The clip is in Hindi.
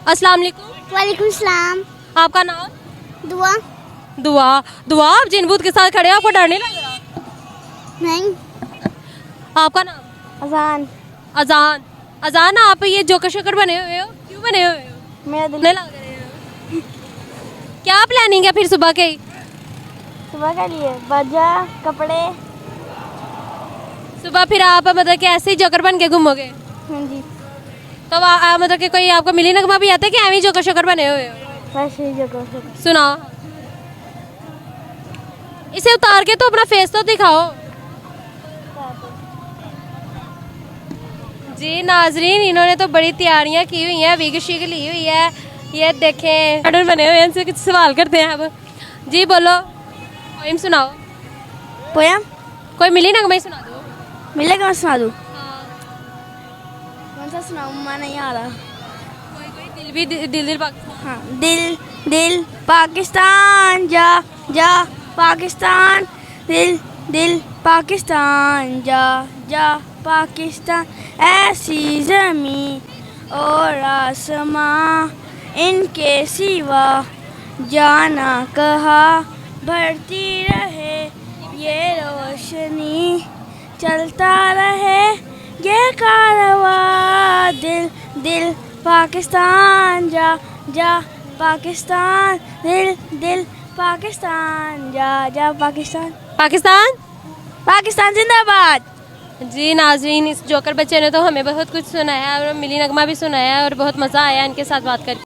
अस्सलाम वालेकुम। वालेकुम सलाम। आपका नाम? दुआ। दुआ। दुआ, आप जिन भूत के साथ खड़े हो, आपको डर नहीं लग रहा? नहीं। आपका नाम? अजान। अजान। अजान, आप ये जोकर शोकर बने हुए हो, क्यों बने हुए हो? मेरा दिल नहीं लग रहे हो। क्या प्लानिंग है फिर सुबह के? सुबह के लिए बजा कपड़े। सुबह फिर आप मतलब कि ऐसे ही जोकर बन के घूमोगे? हाँ जी। तो मतलब कि कोई आपको मिली नगमा भी आता है कि एवं ही जोकर शोकर बने हुए हो? वैसे ही जगह। सुनाओ। इसे उतार के तो अपना फेस तो दिखाओ। जी नाजरीन, इन्होंने तो बड़ी तैयारियां की हुई हैं, विग शिग ली हुई है। ये देखें पैटर्न बने हुए हैं, इनसे कुछ सवाल करते हैं अब। जी बोलो, पोएम सुनाओ। पोयम कोई मिली नगमा ही सुना दो। मिलेगा, मैं सुना दूँ? हाँ। कौन सा सुनाऊँ, मैं नहीं आ रहा। कोई दिल भी दिल दिल पाकिस्तान। हाँ, दिल दिल पाकिस्तान जा जा पाकिस्तान, दिल दिल पाकिस्तान जा जा पाकिस्तान, ऐसी ज़मीं और आसमां इनके सिवा जाना कहाँ, बढ़ती रहे ये रोशनी, चलता रहे ये कारवा, दिल दिल पाकिस्तान जा जा पाकिस्तान, दिल दिल पाकिस्तान जा जा पाकिस्तान। पाकिस्तान। पाकिस्तान जिंदाबाद। जी नाजरीन, इस जोकर बच्चे ने तो हमें बहुत कुछ सुनाया और मिली नगमा भी सुनाया और बहुत मज़ा आया इनके साथ बात करके।